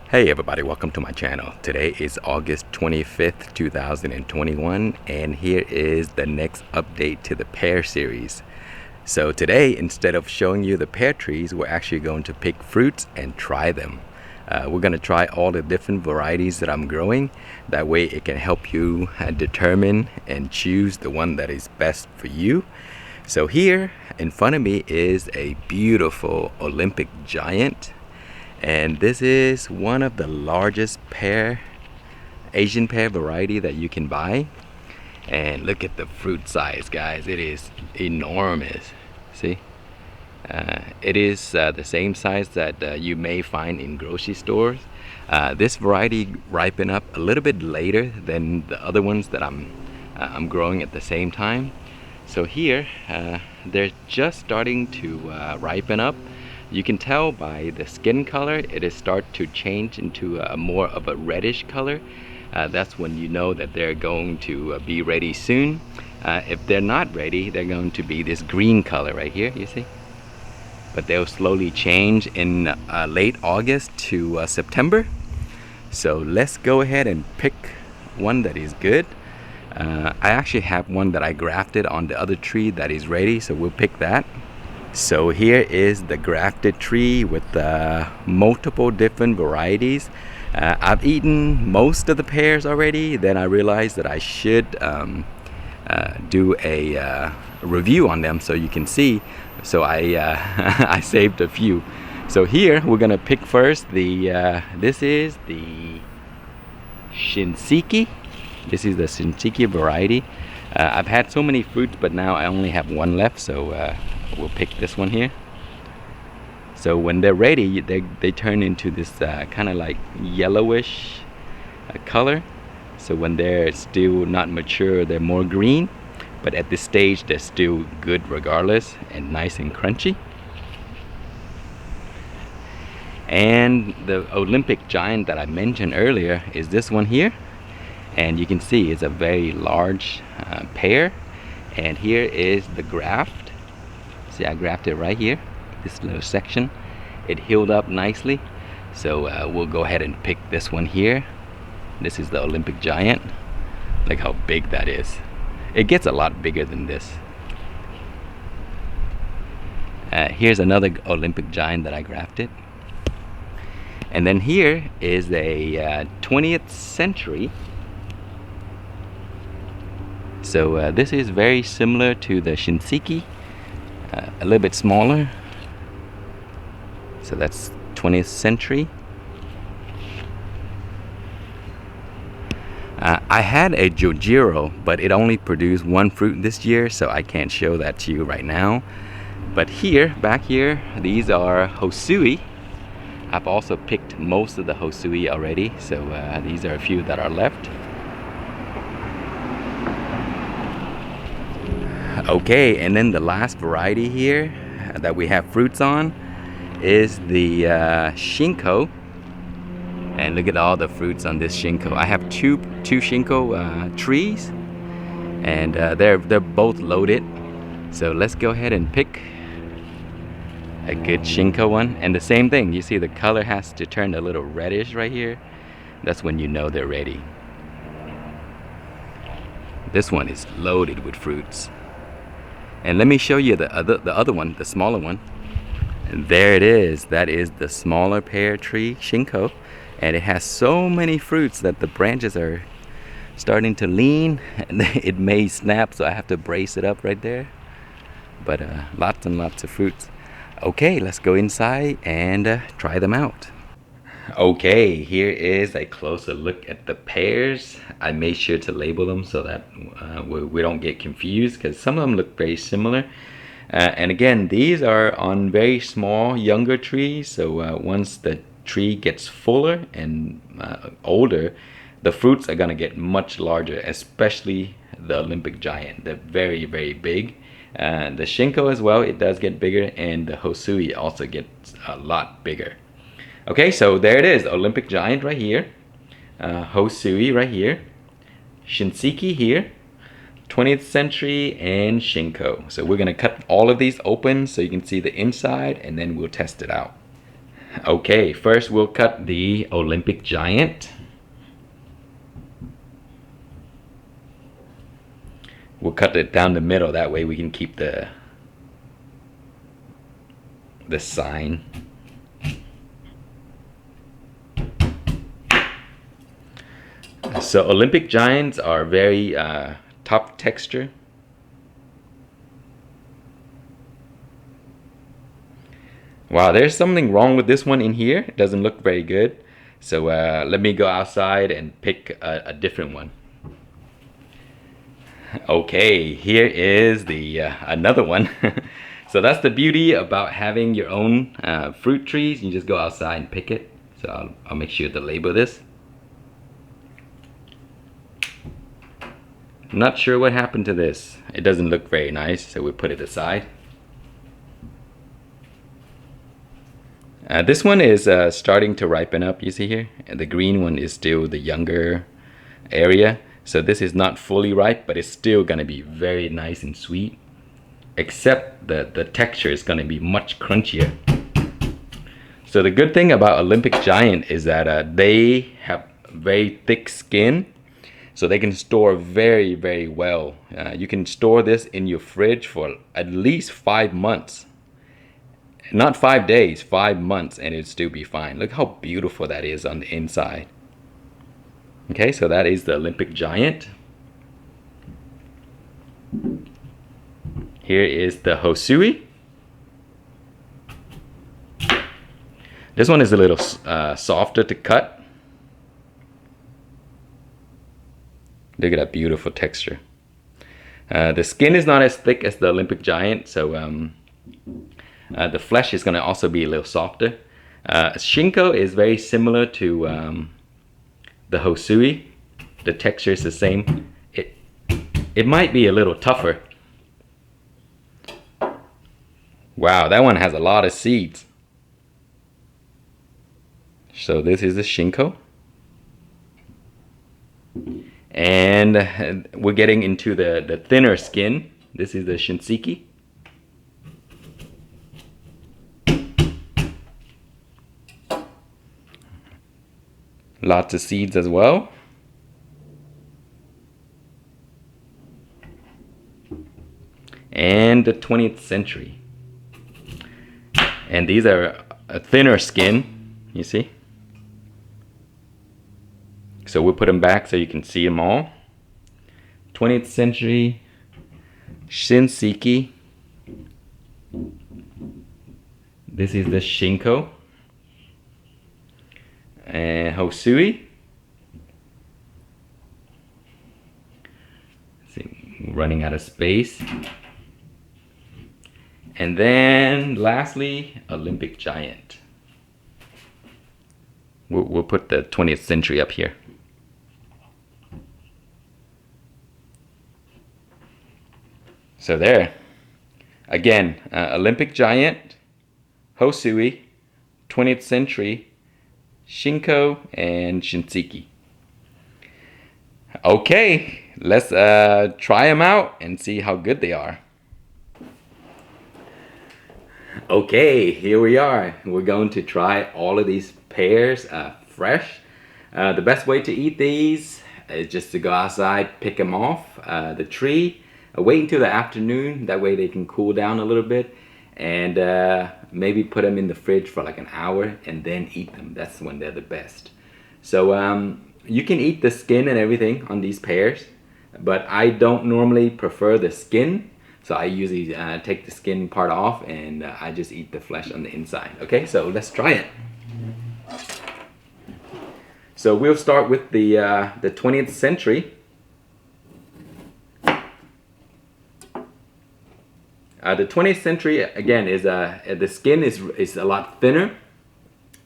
Hey everybody, welcome to my channel. Today is August 25th, 2021, and here is the next update to the pear series. So today, instead of showing you the pear trees, we're actually going to pick fruits and try them. We're going to try all the different varieties that I'm growing. That way it can help you determine and choose the one that is best for you. So here in front of me is a beautiful Olympic giant. And this is one of the largest Asian pear variety that you can buy. And look at the fruit size, guys. It is enormous. See? It is the same size that you may find in grocery stores. This variety ripen up a little bit later than the other ones that I'm growing at the same time. So here, they're just starting to ripen up. You can tell by the skin color, it is start to change into more of a reddish color. That's when you know that they're going to be ready soon. If they're not ready, they're going to be this green color right here, you see? But they'll slowly change in late August to September. So let's go ahead and pick one that is good. I actually have one that I grafted on the other tree that is ready, so we'll pick that. So here is the grafted tree with multiple different varieties. I've eaten most of the pears already. Then I realized that I should do a review on them so you can see. So I I saved a few. So here we're gonna pick first the this is the Shinseiki. This is the Shinseiki variety. I've had so many fruits, but now I only have one left, so we'll pick this one here. So when they're ready, they turn into this kind of like yellowish color. So when they're still not mature, they're more green, but at this stage they're still good regardless, and nice and crunchy. And the Olympic giant that I mentioned earlier is this one here, and you can see it's a very large pear. And here is the graft. See, I grafted right here, this little section. It healed up nicely. So we'll go ahead and pick this one here. This is the Olympic giant. Look how big that is. It gets a lot bigger than this. Here's another Olympic giant that I grafted. And then here is a 20th century. So this is very similar to the Shinseiki. A little bit smaller. So that's 20th century. I had a Jojiro, but it only produced one fruit this year, so I can't show that to you right now. But here, back here, these are Hosui. I've also picked most of the Hosui already, so these are a few that are left. Okay, and then the last variety here that we have fruits on is the Shinko. And look at all the fruits on this Shinko. I have two Shinko trees, and they're both loaded. So let's go ahead and pick a good Shinko one. And the same thing, you see the color has to turn a little reddish right here. That's when you know they're ready. This one is loaded with fruits. And let me show you the other one, the smaller one. And there it is. That is the smaller pear tree, Shinko. And it has so many fruits that the branches are starting to lean. And it may snap, so I have to brace it up right there. But lots and lots of fruits. Okay, let's go inside and try them out. Okay, here is a closer look at the pears. I made sure to label them so that we don't get confused, because some of them look very similar. And again, these are on very small, younger trees. So once the tree gets fuller and older, the fruits are going to get much larger, especially the Olympic giant. They're very, very big. The Shinko as well, it does get bigger, and the Hosui also gets a lot bigger. Okay, so there it is, Olympic giant right here, Hosui right here, Shinseiki here, 20th century, and Shinko. So we're gonna cut all of these open so you can see the inside, and then we'll test it out. Okay, first we'll cut the Olympic Giant. We'll cut it down the middle, that way we can keep the sign. So Olympic Giants are very tough texture. Wow, there's something wrong with this one in here. It doesn't look very good. So let me go outside and pick a different one. Okay, here is the another one. So that's the beauty about having your own fruit trees. You just go outside and pick it. So I'll make sure to label this. Not sure what happened to this. It doesn't look very nice, so we put it aside. This one is starting to ripen up, you see here. And the green one is still the younger area. So this is not fully ripe, but it's still gonna be very nice and sweet. Except the texture is gonna be much crunchier. So the good thing about Olympic Giant is that they have very thick skin. So they can store very, very well. You can store this in your fridge for at least 5 months. Not 5 days, 5 months, and it'd still be fine. Look how beautiful that is on the inside. Okay, so that is the Olympic Giant. Here is the Hosui. This one is a little softer to cut. Look at that beautiful texture. The skin is not as thick as the Olympic Giant, so the flesh is going to also be a little softer. Shinko is very similar to the Hosui. The texture is the same. It might be a little tougher. Wow, that one has a lot of seeds. So this is the Shinko. And we're getting into the thinner skin. This is the Shinseiki. Lots of seeds as well. And the 20th century. And these are a thinner skin, you see. So we'll put them back so you can see them all. 20th century, Shinseiki. This is the Shinko. And Hosui. See, running out of space. And then lastly, Olympic Giant. We'll put the 20th century up here. So there. Again, Olympic Giant, Hosui, 20th century, Shinko, and Shinseiki. Okay, let's try them out and see how good they are. Okay, here we are. We're going to try all of these pears fresh. The best way to eat these is just to go outside, pick them off the tree, wait until the afternoon, that way they can cool down a little bit, and maybe put them in the fridge for like an hour and then eat them. That's when they're the best. So you can eat the skin and everything on these pears, but I don't normally prefer the skin. So I usually take the skin part off and I just eat the flesh on the inside. Okay, so let's try it. So we'll start with the 20th century. The 20th century, again, is the skin is a lot thinner,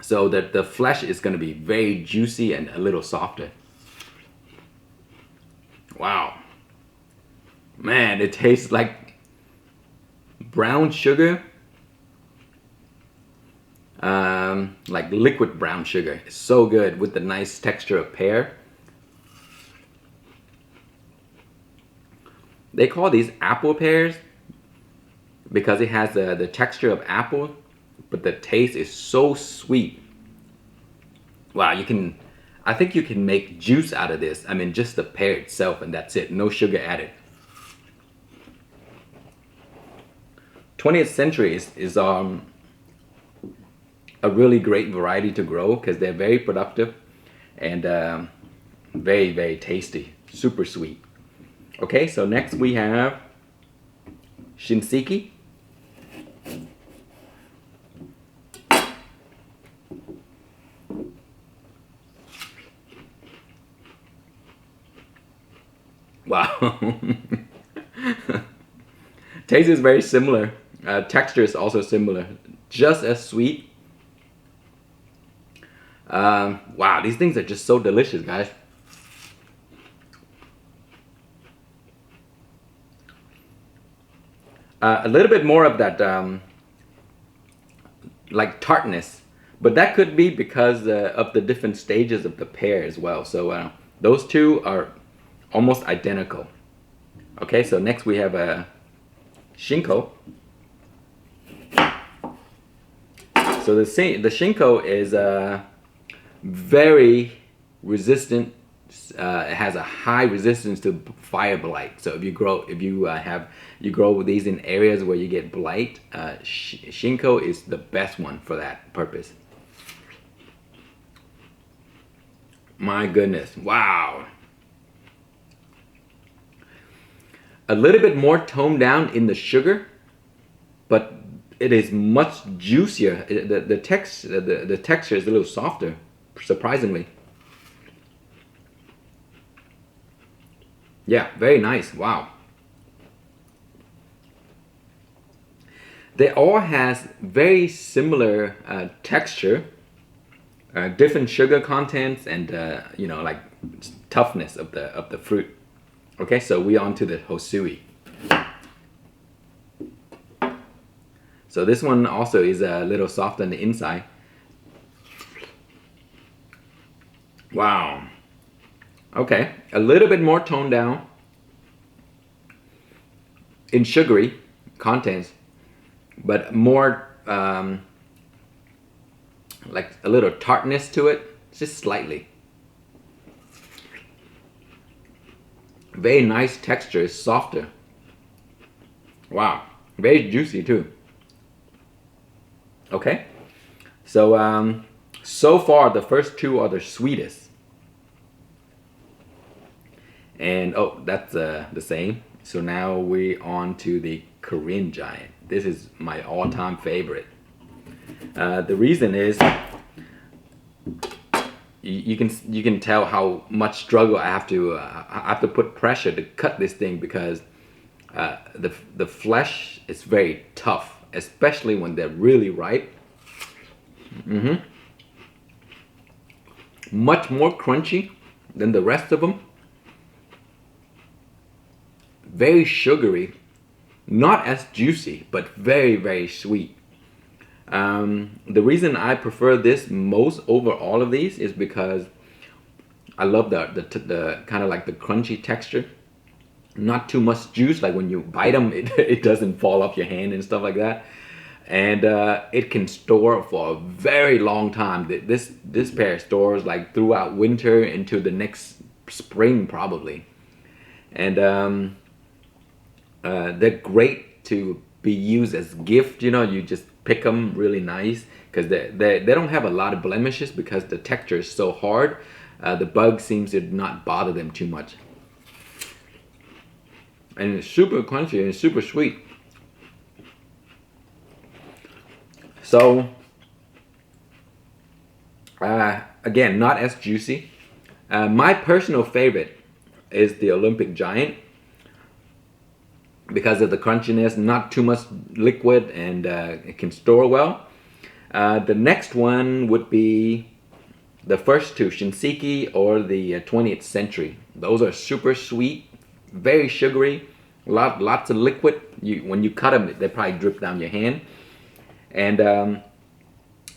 so that the flesh is going to be very juicy and a little softer. Wow. Man, it tastes like brown sugar, like liquid brown sugar. It's so good with the nice texture of pear. They call these apple pears because it has the texture of apple, but the taste is so sweet. Wow, I think you can make juice out of this. I mean, just the pear itself, and that's it. No sugar added. 20th century is a really great variety to grow because they're very productive and very, very tasty. Super sweet. Okay, so next we have Shinseiki. Wow. Taste is very similar. Texture is also similar. Just as sweet. Wow, these things are just so delicious, guys. A little bit more of that like tartness, but that could be because of the different stages of the pear as well. So those two are almost identical. Okay, so next we have a Shinko. So the Shinko is very resistant. It has a high resistance to fire blight. So if you grow these in areas where you get blight, Shinko is the best one for that purpose. My goodness, wow. A little bit more toned down in the sugar, but it is much juicier. The texture is a little softer, surprisingly. Yeah, very nice. Wow. They all has very similar texture, different sugar contents, and you know, like toughness of the fruit. Okay, so we on to the Hosui. So this one also is a little soft on the inside. Wow. Okay, a little bit more toned down in sugary contents, but more like a little tartness to it, just slightly. Very nice texture, it's softer. Wow, very juicy too. Okay, so so far the first two are the sweetest. And oh, that's the same. So now we're on to the Korean giant. This is my all-time favorite. The reason is you can tell how much struggle I have to put pressure to cut this thing because the flesh is very tough, especially when they're really ripe. Much more crunchy than the rest of them. Very sugary, not as juicy, but very, very sweet. The reason I prefer this most over all of these is because I love the kind of like the crunchy texture. Not too much juice, like when you bite them, it doesn't fall off your hand and stuff like that. And it can store for a very long time. This pear stores like throughout winter into the next spring probably. And they're great to be used as gift. You know, you just pick them really nice because they don't have a lot of blemishes because the texture is so hard. The bug seems to not bother them too much. And it's super crunchy and super sweet. So again, not as juicy. My personal favorite is the Olympic Giant because of the crunchiness, not too much liquid, and it can store well. The next one would be the first two, Shinseiki or the 20th century. Those are super sweet, very sugary, lots of liquid. When you cut them, they probably drip down your hand. And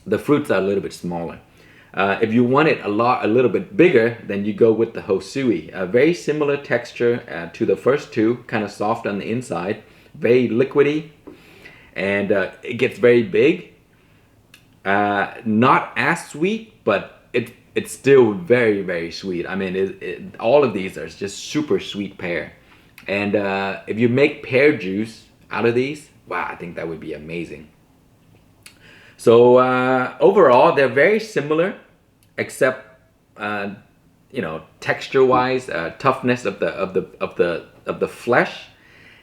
the fruits are a little bit smaller. If you want it a little bit bigger, then you go with the Hosui. A very similar texture to the first two, kind of soft on the inside, very liquidy, and it gets very big. Not as sweet, but it's still very, very sweet. I mean, all of these are just super sweet pear. And if you make pear juice out of these, wow, I think that would be amazing. So overall, they're very similar, except texture-wise, toughness of the flesh,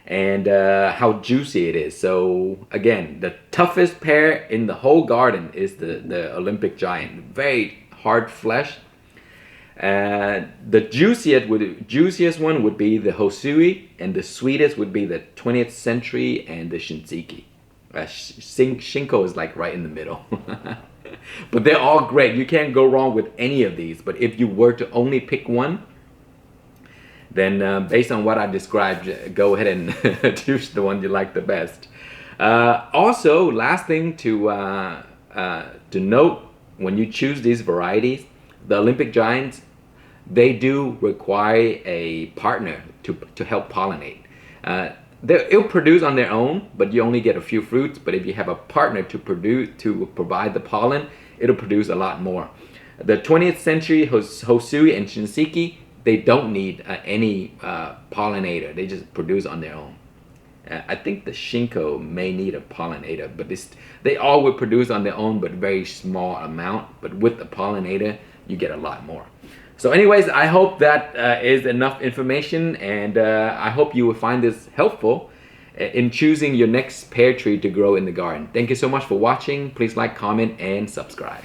and how juicy it is. So again, the toughest pear in the whole garden is the Olympic Giant. Very hard flesh. The juiciest one would be the Hosui, and the sweetest would be the 20th Century and the Shinseiki. Shinko is like right in the middle. But they're all great. You can't go wrong with any of these. But if you were to only pick one, then based on what I described, go ahead and choose the one you like the best. Also, last thing to note, when you choose these varieties, the Olympic Giants, they do require a partner to help pollinate. It'll produce on their own, but you only get a few fruits. But if you have a partner to provide the pollen, it'll produce a lot more. The 20th Century Hosui and Shinseiki, they don't need any pollinator. They just produce on their own. I think the Shinko may need a pollinator, but they all would produce on their own, but very small amount. But with the pollinator, you get a lot more. So anyways, I hope that is enough information, and I hope you will find this helpful in choosing your next pear tree to grow in the garden. Thank you so much for watching. Please like, comment, and subscribe.